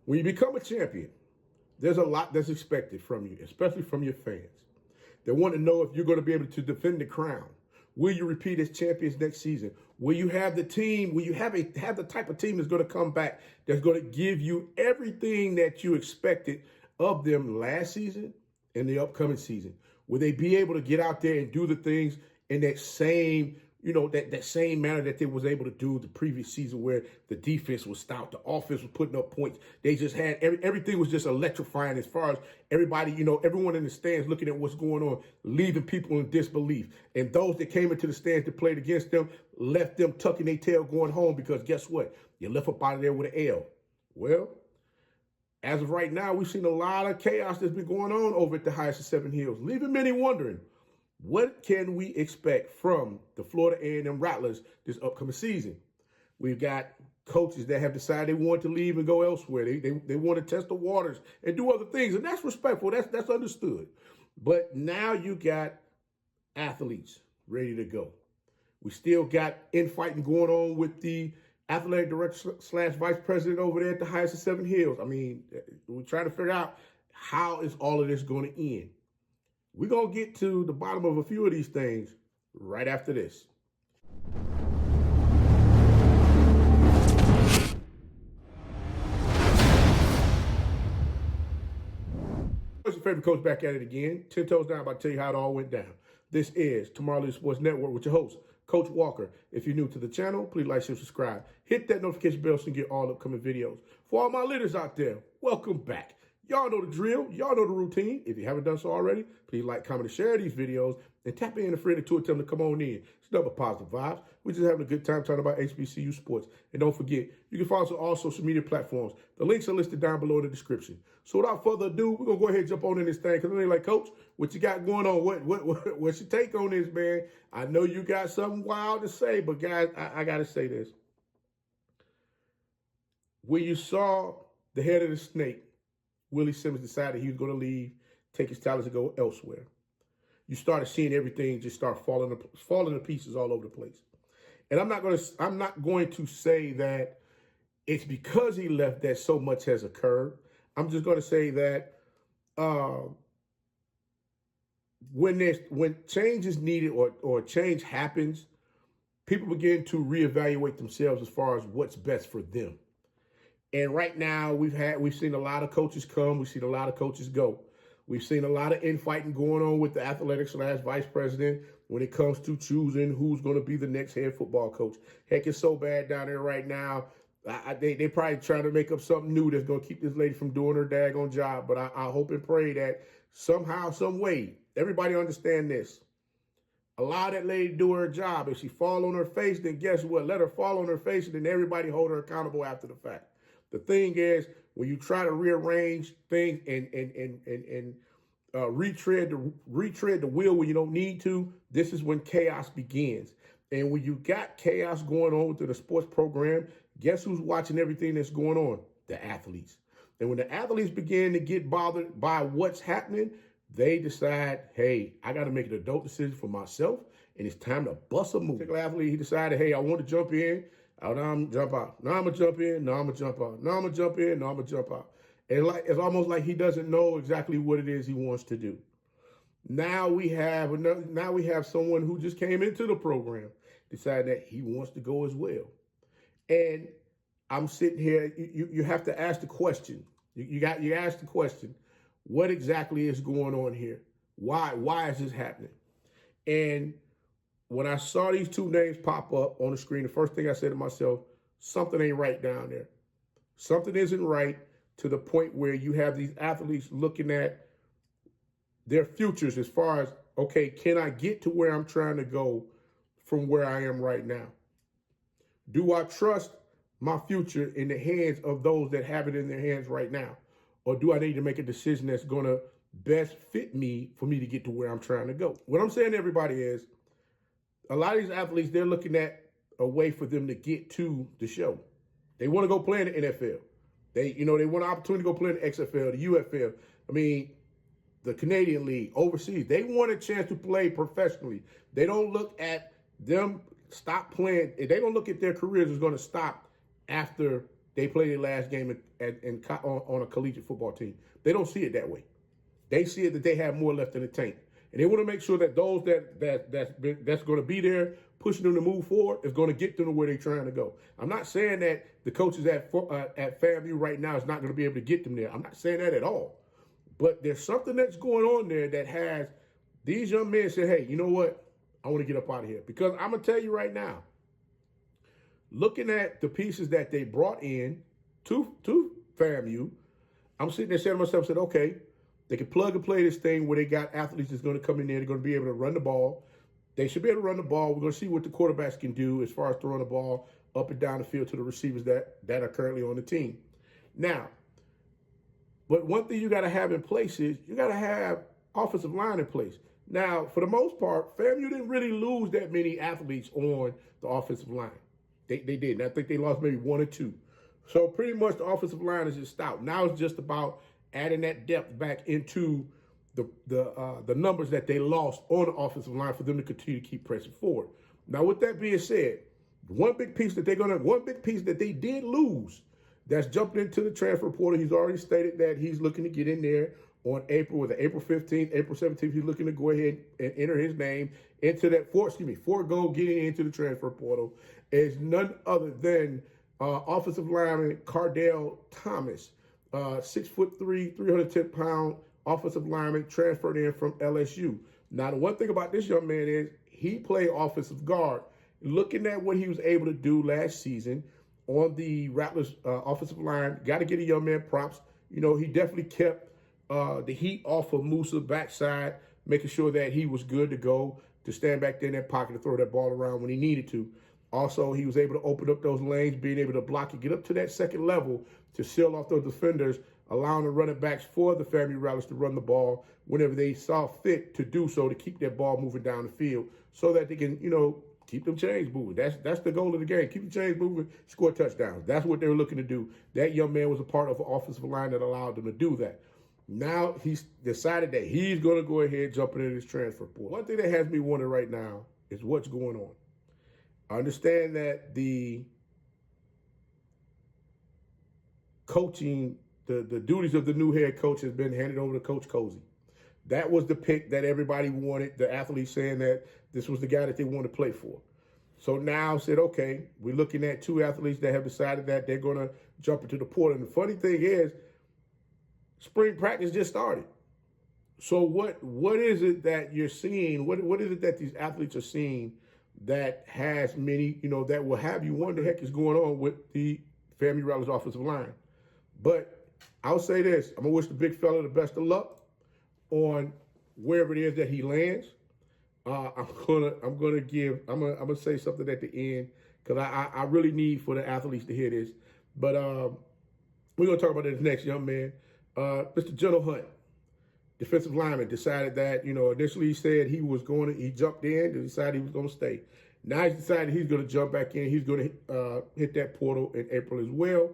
When you become a champion, there's a lot that's expected from you, especially from your fans. They want to know if you're going to be able to defend the crown. Will you repeat as champions next season? Will you have the team? Will you have the type of team that's going to come back that's going to give you everything that you expected of them last season and the upcoming season? Will they be able to get out there and do the things in that same, that same manner that they was able to do the previous season, where the defense was stout, the offense was putting up points. They just had everything was just electrifying as far as everybody, everyone in the stands looking at what's going on, leaving people in disbelief. And those that came into the stands that played against them left them tucking their tail going home, because guess what? You left up out of there with an L. Well, as of right now, we've seen a lot of chaos that's been going on over at the highest of 7 hills, leaving many wondering, what can we expect from the Florida A&M Rattlers this upcoming season? We've got coaches that have decided they want to leave and go elsewhere. They want to test the waters and do other things, and that's respectful. That's understood. But now you got athletes ready to go. We still got infighting going on with the athletic director / vice president over there at the highest of 7 hills. I mean, we're trying to figure out how is all of this going to end. We're going to get to the bottom of a few of these things right after this. What's your favorite coach back at it again? 10 toes down, about to tell you how it all went down. This is Tomorrow Leader Sports Network with your host, Coach Walker. If you're new to the channel, please like, share, subscribe. Hit that notification bell so you can get all upcoming videos. For all my leaders out there, welcome back. Y'all know the drill. Y'all know the routine. If you haven't done so already, please like, comment, and share these videos. And tap in a friend or two and tell them to come on in. It's double positive vibes. We're just having a good time talking about HBCU sports. And don't forget, you can follow us on all social media platforms. The links are listed down below in the description. So without further ado, we're going to go ahead and jump on in this thing. Because I'm like, Coach, what you got going on? What's your take on this, man? I know you got something wild to say, but guys, I got to say this. When you saw the head of the snake, Willie Simmons, decided he was going to leave, take his talents and go elsewhere, you started seeing everything just start falling to pieces all over the place. And I'm not going to say that it's because he left that so much has occurred. I'm just going to say that when change is needed or change happens, people begin to reevaluate themselves as far as what's best for them. And right now, we've seen a lot of coaches come. We've seen a lot of coaches go. We've seen a lot of infighting going on with the athletics / vice president when it comes to choosing who's going to be the next head football coach. Heck, it's so bad down there right now. They probably trying to make up something new that's going to keep this lady from doing her daggone job. But I hope and pray that somehow, some way, everybody understand this. Allow that lady to do her job. If she fall on her face, then guess what? Let her fall on her face, and then everybody hold her accountable after the fact. The thing is, when you try to rearrange things and retread the wheel when you don't need to, this is when chaos begins. And when you got chaos going on within the sports program, guess who's watching everything that's going on? The athletes. And when the athletes begin to get bothered by what's happening, they decide, hey, I got to make an adult decision for myself, and it's time to bust a move. Particular athlete, he decided, hey, I want to jump in. Oh, now I'm going to jump out. Now I'm going to jump in. Now I'm going to jump out. Now I'm going to jump in. Now I'm going to jump out. And it's almost like he doesn't know exactly what it is he wants to do. Now we have someone who just came into the program, decided that he wants to go as well. And I'm sitting here. You have to ask the question. You ask the question, what exactly is going on here? Why is this happening? And when I saw these two names pop up on the screen, the first thing I said to myself, something ain't right down there. Something isn't right, to the point where you have these athletes looking at their futures as far as, okay, can I get to where I'm trying to go from where I am right now? Do I trust my future in the hands of those that have it in their hands right now? Or do I need to make a decision that's going to best fit me for me to get to where I'm trying to go? What I'm saying to everybody is, a lot of these athletes, they're looking at a way for them to get to the show. They want to go play in the NFL. They want an opportunity to go play in the XFL, the UFL. I mean, the Canadian League, overseas. They want a chance to play professionally. They don't look at them stop playing. They don't look at their careers as going to stop after they play their last game on a collegiate football team. They don't see it that way. They see it that they have more left in the tank. And they want to make sure that those that's going to be there pushing them to move forward is going to get them to where they're trying to go. I'm not saying that the coaches at FAMU right now is not going to be able to get them there. I'm not saying that at all. But there's something that's going on there that has these young men say, hey, you know what? I want to get up out of here. Because I'm going to tell you right now, looking at the pieces that they brought in to FAMU, I'm sitting there saying to myself, said, okay, they can plug and play this thing where they got athletes that's going to come in there. They're going to be able to run the ball. They should be able to run the ball. We're going to see what the quarterbacks can do as far as throwing the ball up and down the field to the receivers that are currently on the team. Now, but one thing you got to have in place is you got to have offensive line in place. Now, for the most part, FAMU didn't really lose that many athletes on the offensive line. They didn't. I think they lost maybe one or two. So pretty much the offensive line is just stout. Now it's just about adding that depth back into the numbers that they lost on the offensive line for them to continue to keep pressing forward. Now, with that being said, one big piece that they did lose that's jumped into the transfer portal. He's already stated that he's looking to get in there on April 15th, April 17th. He's looking to go ahead and enter his name into that forego getting into the transfer portal is none other than offensive lineman Cardell Thomas, 6'3", 310-pound offensive lineman transferred in from LSU. Now, the one thing about this young man is he played offensive guard. Looking at what he was able to do last season on the Rattlers offensive line, got to get a young man props. You know, he definitely kept the heat off of Musa backside, making sure that he was good to go to stand back there in that pocket to throw that ball around when he needed to. Also, he was able to open up those lanes, being able to block and get up to that second level to seal off those defenders, allowing the running backs for the FAMU Rattlers to run the ball whenever they saw fit to do so, to keep that ball moving down the field so that they can, you know, keep them chains moving. That's the goal of the game. Keep the chains moving, score touchdowns. That's what they were looking to do. That young man was a part of an offensive line that allowed them to do that. Now he's decided that he's going to go ahead jumping into this transfer portal. One thing that has me wondering right now is what's going on. I understand that the coaching, the duties of the new head coach has been handed over to Coach Cozy. That was the pick that everybody wanted, the athletes saying that this was the guy that they wanted to play for. So now said, okay, we're looking at two athletes that have decided that they're going to jump into the portal. And the funny thing is, spring practice just started. So what is it that you're seeing? What is it that these athletes are seeing that has many, you know, that will have you wonder what the heck is going on with the FAMU Rattlers offensive line? But I'll say this, I'm going to wish the big fella the best of luck on wherever it is that he lands. I'm gonna say something at the end because I really need for the athletes to hear this. But we're gonna talk about this next young man, Mr. General Hunt, defensive lineman, decided that, you know, initially he said he jumped in and decided he was gonna stay. Now he's decided he's gonna jump back in. He's gonna hit that portal in April as well.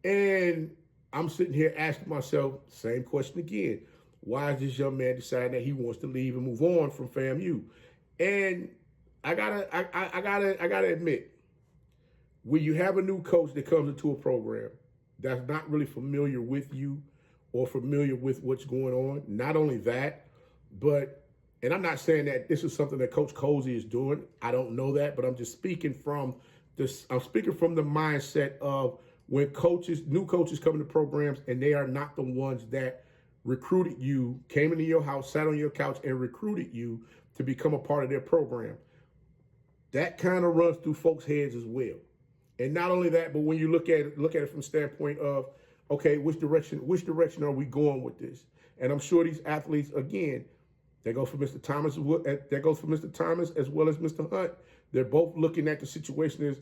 And I'm sitting here asking myself same question again. Why is this young man deciding that he wants to leave and move on from FAMU? And I gotta admit, when you have a new coach that comes into a program that's not really familiar with you or familiar with what's going on, not only that, but, and I'm not saying that this is something that Coach Cozy is doing. I don't know that, but I'm just speaking from this. I'm speaking from the mindset of when new coaches come into programs and they are not the ones that recruited you, came into your house, sat on your couch, and recruited you to become a part of their program. That kind of runs through folks' heads as well. And not only that, but when you look at it from the standpoint of, okay, which direction are we going with this? And I'm sure these athletes, again, that goes for Mr. Thomas, as well as Mr. Hunt. They're both looking at the situation,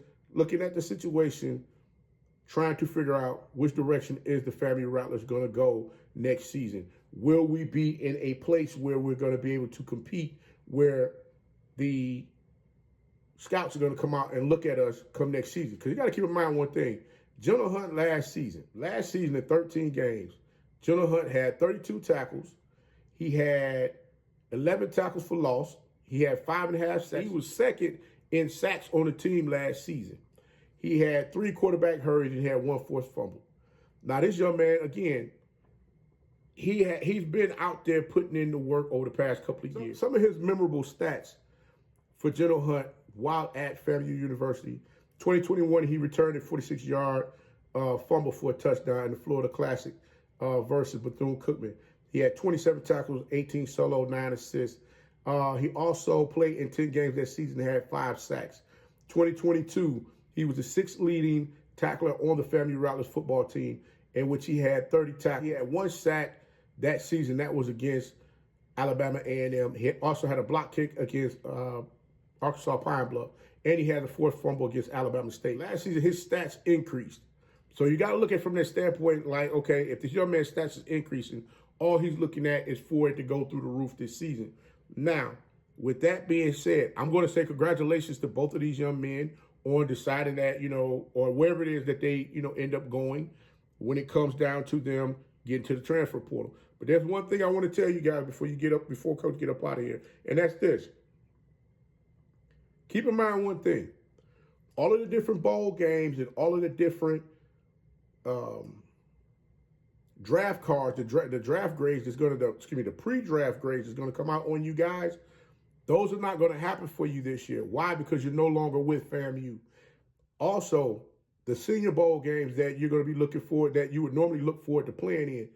trying to figure out which direction is the FAMU Rattlers going to go next season. Will we be in a place where we're going to be able to compete, where the scouts are going to come out and look at us come next season? Because you got to keep in mind one thing. General Hunt last season in 13 games, General Hunt had 32 tackles. He had 11 tackles for loss. He had 5.5 sacks. He was second in sacks on the team last season. He had 3 quarterback hurries and he had 1 forced fumble. Now, this young man, again, he's been out there putting in the work over the past couple of years. Some of his memorable stats for General Hunt while at FAMU University. 2021, he returned a 46-yard fumble for a touchdown in the Florida Classic versus Bethune-Cookman. He had 27 tackles, 18 solo, 9 assists. He also played in 10 games that season and had 5 sacks. 2022, he was the 6th leading tackler on the FAMU Rattlers football team, in which he had 30 tackles. He had 1 sack that season. That was against Alabama A&M. He also had a block kick against Arkansas Pine Bluff, and he had a 4th fumble against Alabama State. Last season, his stats increased. So you got to look at it from that standpoint, like, okay, if this young man's stats is increasing, all he's looking at is for it to go through the roof this season. Now, with that being said, I'm going to say congratulations to both of these young men on deciding that, or wherever it is that they, end up going when it comes down to them getting to the transfer portal. But there's one thing I want to tell you guys before Coach get up out of here, and that's this. Keep in mind one thing. All of the different bowl games and all of the different draft cards, the draft grades is going to, the pre-draft grades is going to come out on you guys. Those are not going to happen for you this year. Why? Because you're no longer with FAMU. Also, the Senior Bowl games that you're going to be looking for, that you would normally look forward to playing in,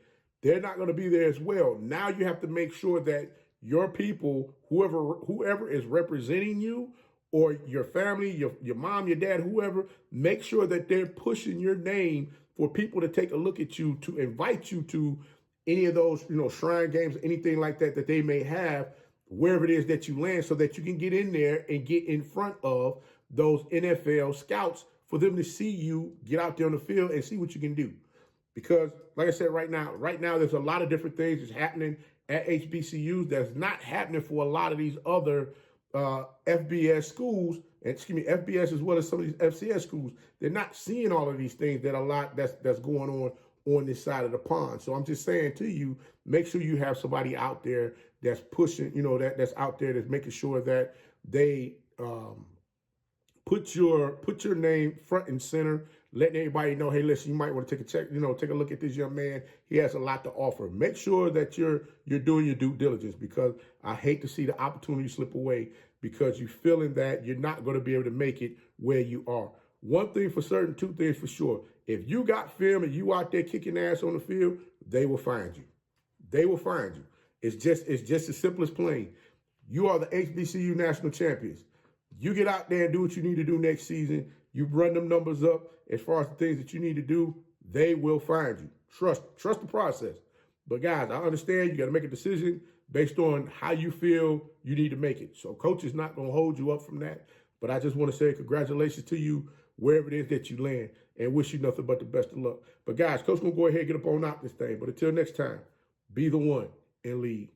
they're not going to be there as well. Now you have to make sure that your people, whoever is representing you, or your family, your mom, your dad, whoever, make sure that they're pushing your name for people to take a look at you, to invite you to any of those, shrine games, anything like that they may have, wherever it is that you land, so that you can get in there and get in front of those NFL scouts for them to see you get out there on the field and see what you can do. Because, like I said, right now, there's a lot of different things that's happening at HBCUs that's not happening for a lot of these other FBS schools, FBS as well as some of these FCS schools. They're not seeing all of these things that's going on this side of the pond. So I'm just saying to you, make sure you have somebody out there that's pushing, that's out there that's making sure that they put your name front and center, letting everybody know, hey, listen, you might want to take a look at this young man. He has a lot to offer. Make sure that you're doing your due diligence, because I hate to see the opportunity slip away because you're feeling that you're not going to be able to make it where you are. One thing for certain, 2 things for sure. If you got film and you out there kicking ass on the field, they will find you. They will find you. It's just as simple as plain. You are the HBCU National Champions. You get out there and do what you need to do next season. You run them numbers up as far as the things that you need to do. They will find you. Trust the process. But guys, I understand you got to make a decision based on how you feel you need to make it. So Coach is not going to hold you up from that. But I just want to say congratulations to you wherever it is that you land, and wish you nothing but the best of luck. But guys, Coach going to go ahead and get up on out this thing. But until next time, be the one and lead.